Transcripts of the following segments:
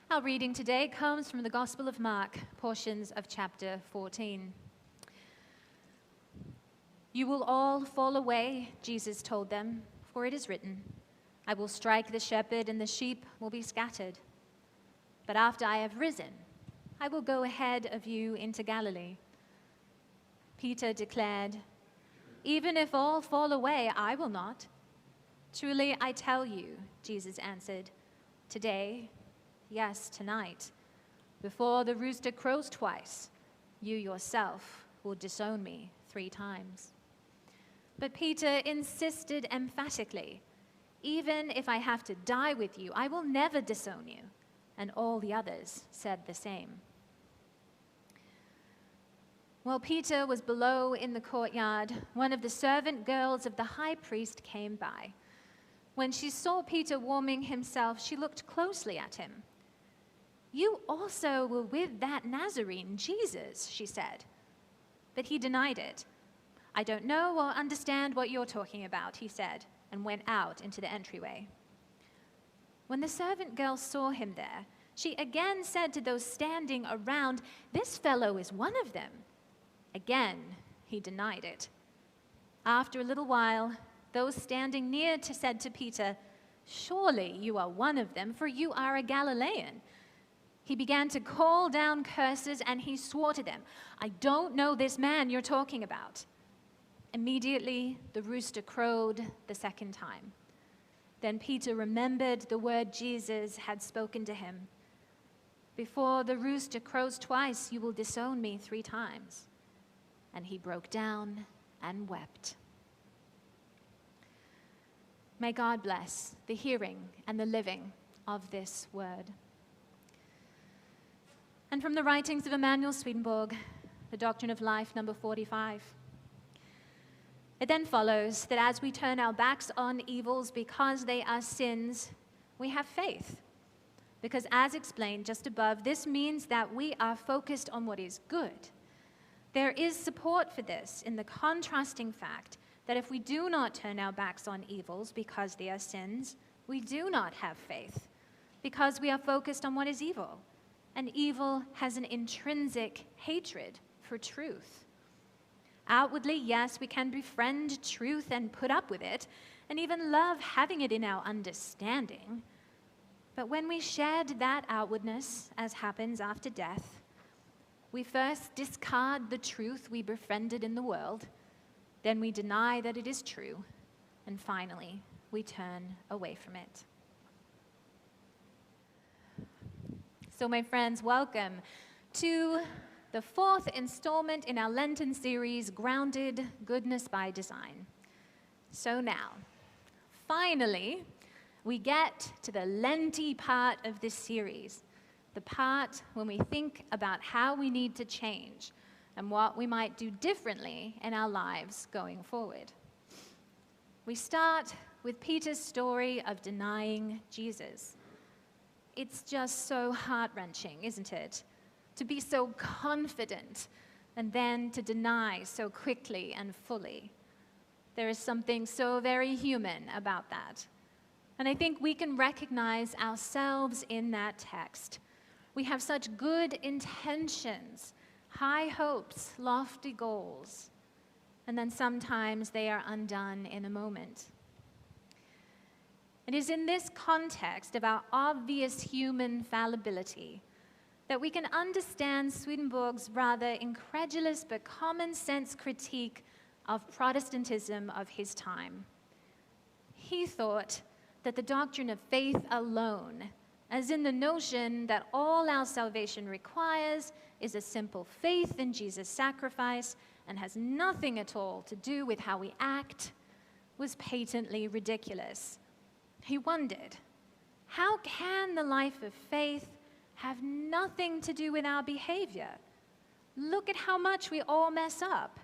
Our reading today comes from the Gospel of Mark, portions of chapter 14. "You will all fall away," Jesus told them, "for it is written, 'I will strike the shepherd and the sheep will be scattered.' But after I have risen, I will go ahead of you into Galilee." Peter declared, "Even if all fall away, I will not." "Truly I tell you," Jesus answered, "today, yes, tonight, before the rooster crows twice, you yourself will disown me 3 times." But Peter insisted emphatically, "Even if I have to die with you, I will never disown you." And all the others said the same. While Peter was below in the courtyard, one of the servant girls of the high priest came by. When she saw Peter warming himself, she looked closely at him. "You also were with that Nazarene, Jesus," she said. But he denied it. "I don't know or understand what you're talking about," he said, and went out into the entryway. When the servant girl saw him there, she again said to those standing around, "This fellow is one of them." Again, he denied it. After a little while, those standing near said to Peter, "Surely you are one of them, for you are a Galilean." He began to call down curses, and he swore to them, "I don't know this man you're talking about." Immediately, the rooster crowed the second time. Then Peter remembered the word Jesus had spoken to him. "Before the rooster crows twice, you will disown me 3 times." And he broke down and wept. May God bless the hearing and the living of this word. And from the writings of Emanuel Swedenborg, the Doctrine of Life, number 45. It then follows that as we turn our backs on evils because they are sins, we have faith. Because as explained just above, this means that we are focused on what is good. There is support for this in the contrasting fact that if we do not turn our backs on evils because they are sins, we do not have faith, because we are focused on what is evil. And evil has an intrinsic hatred for truth. Outwardly, yes, we can befriend truth and put up with it, and even love having it in our understanding. But when we shed that outwardness, as happens after death, we first discard the truth we befriended in the world, then we deny that it is true, and finally, we turn away from it. So my friends, welcome to the 4th installment in our Lenten series, Grounded Goodness by Design. So now, finally, we get to the Lenty part of this series, the part when we think about how we need to change and what we might do differently in our lives going forward. We start with Peter's story of denying Jesus. It's just so heart-wrenching, isn't it? To be so confident and then to deny so quickly and fully. There is something so very human about that. And I think we can recognize ourselves in that text. We have such good intentions, high hopes, lofty goals, and then sometimes they are undone in a moment. It is in this context of our obvious human fallibility that we can understand Swedenborg's rather incredulous but common sense critique of Protestantism of his time. He thought that the doctrine of faith alone, as in the notion that all our salvation requires is a simple faith in Jesus' sacrifice and has nothing at all to do with how we act, was patently ridiculous. He wondered, how can the life of faith have nothing to do with our behavior? Look at how much we all mess up.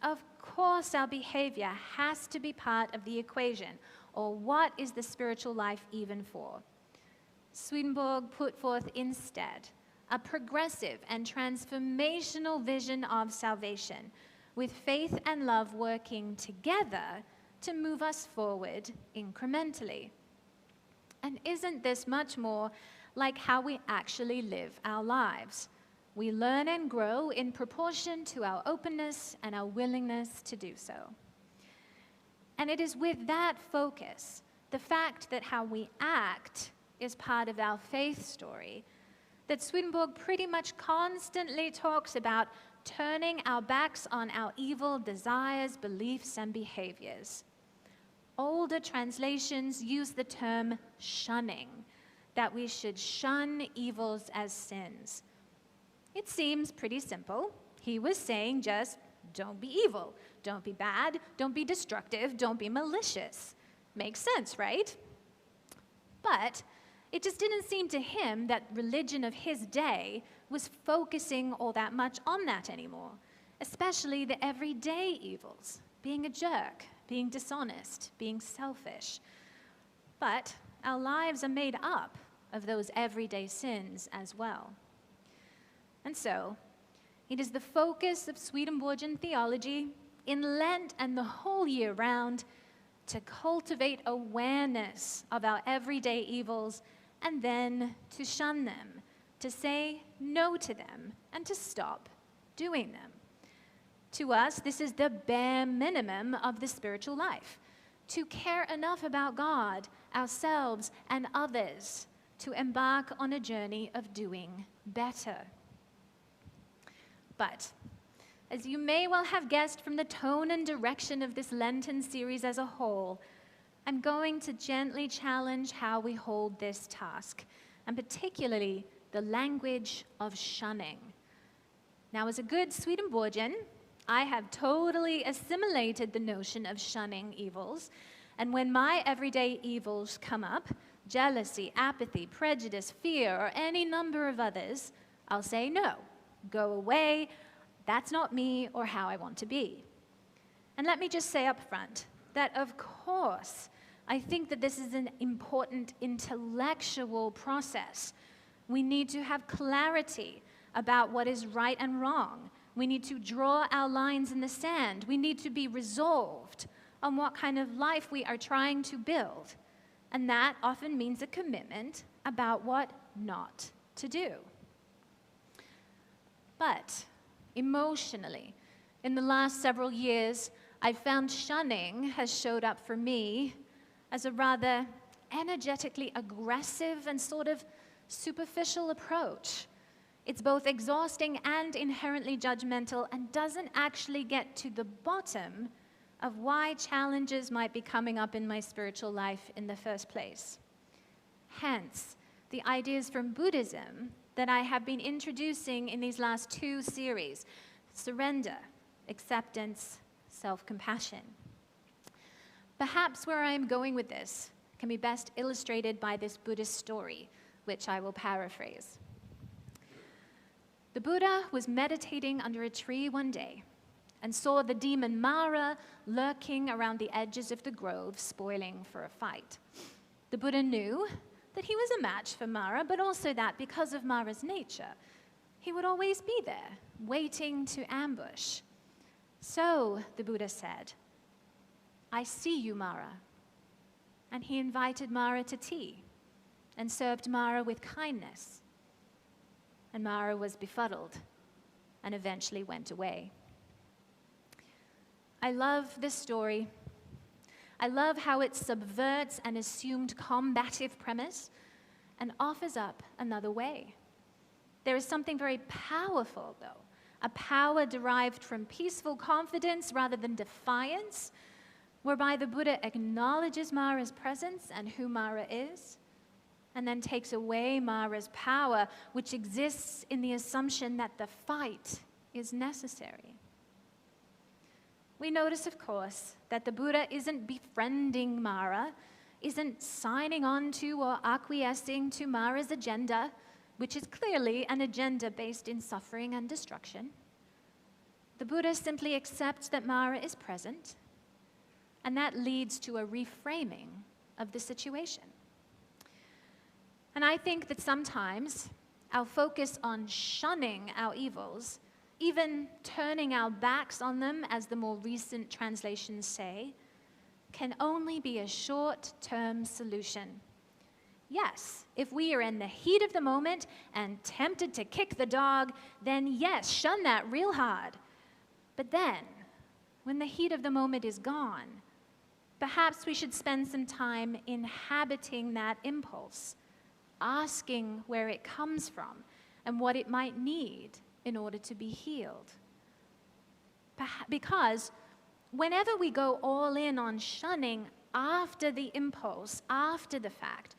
Of course, our behavior has to be part of the equation, or what is the spiritual life even for? Swedenborg put forth instead a progressive and transformational vision of salvation, with faith and love working together to move us forward incrementally. And isn't this much more like how we actually live our lives. We learn and grow in proportion to our openness and our willingness to do so. And it is with that focus, the fact that how we act is part of our faith story, that Swedenborg pretty much constantly talks about turning our backs on our evil desires, beliefs, and behaviors. Older translations use the term shunning, that we should shun evils as sins. It seems pretty simple. He was saying just, don't be evil, don't be bad, don't be destructive, don't be malicious. Makes sense, right? But it just didn't seem to him that religion of his day was focusing all that much on that anymore, especially the everyday evils, being a jerk, being dishonest, being selfish. But our lives are made up of those everyday sins as well. And so, it is the focus of Swedenborgian theology in Lent and the whole year round to cultivate awareness of our everyday evils and then to shun them, to say no to them, and to stop doing them. To us, this is the bare minimum of the spiritual life, to care enough about God, ourselves, and others to embark on a journey of doing better. But, as you may well have guessed from the tone and direction of this Lenten series as a whole, I'm going to gently challenge how we hold this task, and particularly the language of shunning. Now, as a good Swedenborgian, I have totally assimilated the notion of shunning evils, and when my everyday evils come up, jealousy, apathy, prejudice, fear, or any number of others, I'll say no, go away, that's not me or how I want to be. And let me just say up front that, of course, I think that this is an important intellectual process. We need to have clarity about what is right and wrong. We need to draw our lines in the sand. We need to be resolved on what kind of life we are trying to build. And that often means a commitment about what not to do. But emotionally, in the last several years, I've found shunning has showed up for me as a rather energetically aggressive and sort of superficial approach. It's both exhausting and inherently judgmental and doesn't actually get to the bottom of why challenges might be coming up in my spiritual life in the first place. Hence, the ideas from Buddhism that I have been introducing in these last 2 series: surrender, acceptance, self-compassion. Perhaps where I am going with this can be best illustrated by this Buddhist story, which I will paraphrase. The Buddha was meditating under a tree one day and saw the demon Mara lurking around the edges of the grove, spoiling for a fight. The Buddha knew that he was a match for Mara, but also that because of Mara's nature, he would always be there, waiting to ambush. So, the Buddha said, "I see you, Mara." And he invited Mara to tea and served Mara with kindness. And Mara was befuddled and eventually went away. I love this story. I love how it subverts an assumed combative premise and offers up another way. There is something very powerful, though, a power derived from peaceful confidence rather than defiance, whereby the Buddha acknowledges Mara's presence and who Mara is, and then takes away Mara's power, which exists in the assumption that the fight is necessary. We notice, of course, that the Buddha isn't befriending Mara, isn't signing on to or acquiescing to Mara's agenda, which is clearly an agenda based in suffering and destruction. The Buddha simply accepts that Mara is present, and that leads to a reframing of the situation. And I think that sometimes our focus on shunning our evils, even turning our backs on them, as the more recent translations say, can only be a short-term solution. Yes, if we are in the heat of the moment and tempted to kick the dog, then yes, shun that real hard. But then, when the heat of the moment is gone, perhaps we should spend some time inhabiting that impulse, asking where it comes from and what it might need in order to be healed. Because whenever we go all in on shunning after the impulse, after the fact,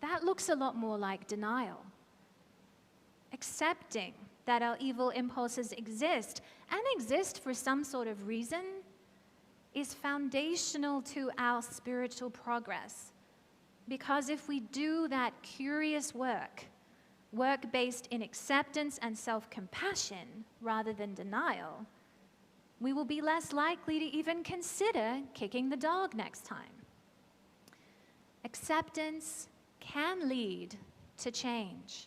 that looks a lot more like denial. Accepting that our evil impulses exist, and exist for some sort of reason, is foundational to our spiritual progress. Because if we do that curious work based in acceptance and self-compassion rather than denial, we will be less likely to even consider kicking the dog next time. Acceptance can lead to change.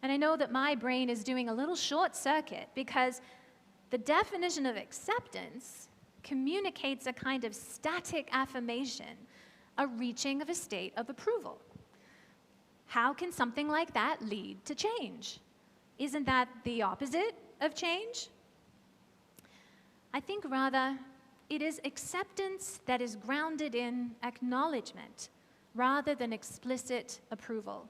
And I know that my brain is doing a little short circuit because the definition of acceptance communicates a kind of static affirmation, a reaching of a state of approval. How can something like that lead to change? Isn't that the opposite of change? I think rather it is acceptance that is grounded in acknowledgement rather than explicit approval.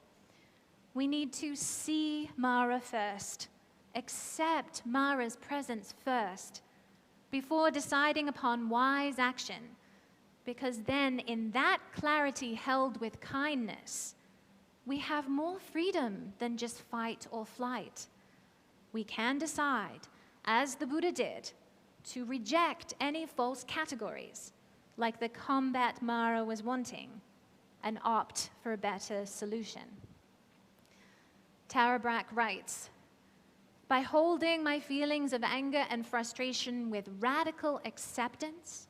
We need to see Mara first, accept Mara's presence first, before deciding upon wise action, because then in that clarity held with kindness, we have more freedom than just fight or flight. We can decide, as the Buddha did, to reject any false categories, like the combat Mara was wanting, and opt for a better solution. Tara Brach writes, "By holding my feelings of anger and frustration with radical acceptance,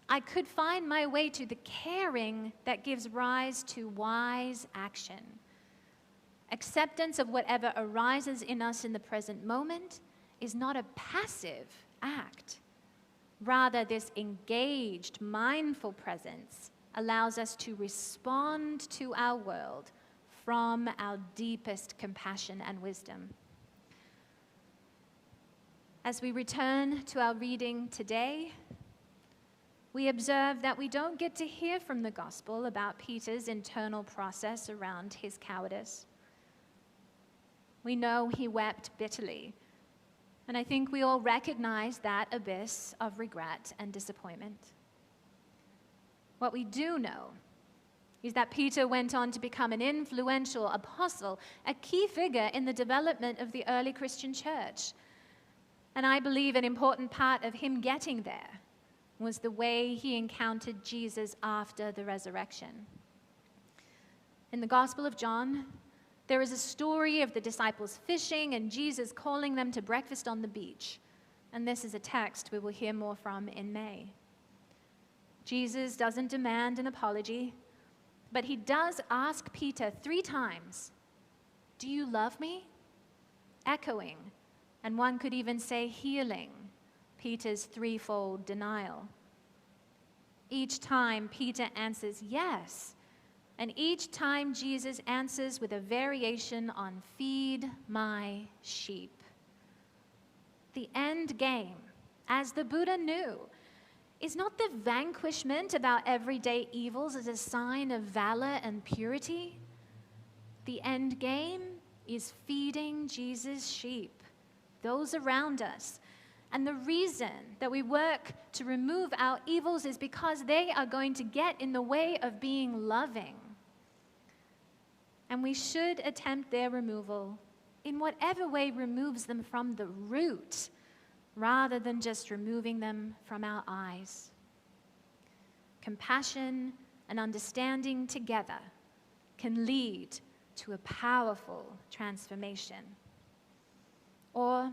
I could find my way to the caring that gives rise to wise action. Acceptance of whatever arises in us in the present moment is not a passive act. Rather, this engaged, mindful presence allows us to respond to our world from our deepest compassion and wisdom." As we return to our reading today, we observe that we don't get to hear from the gospel about Peter's internal process around his cowardice. We know he wept bitterly, and I think we all recognize that abyss of regret and disappointment. What we do know is that Peter went on to become an influential apostle, a key figure in the development of the early Christian church. And I believe an important part of him getting there was the way he encountered Jesus after the resurrection. In the Gospel of John, there is a story of the disciples fishing and Jesus calling them to breakfast on the beach. And this is a text we will hear more from in May. Jesus doesn't demand an apology, but he does ask Peter 3 times, "Do you love me?" Echoing, and one could even say healing, Peter's threefold denial. Each time Peter answers yes, and each time Jesus answers with a variation on "feed my sheep." The end game, as the Buddha knew, is not the vanquishment of our everyday evils as a sign of valor and purity. The end game is feeding Jesus' sheep, those around us. And the reason that we work to remove our evils is because they are going to get in the way of being loving. And we should attempt their removal in whatever way removes them from the root, rather than just removing them from our eyes. Compassion and understanding together can lead to a powerful transformation. Or,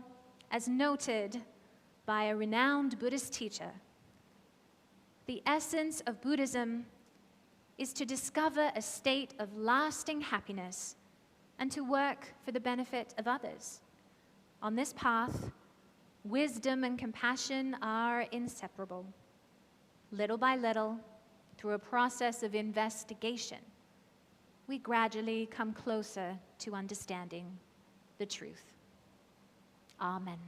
as noted by a renowned Buddhist teacher, the essence of Buddhism is to discover a state of lasting happiness and to work for the benefit of others. On this path, wisdom and compassion are inseparable. Little by little, through a process of investigation, we gradually come closer to understanding the truth. Amen.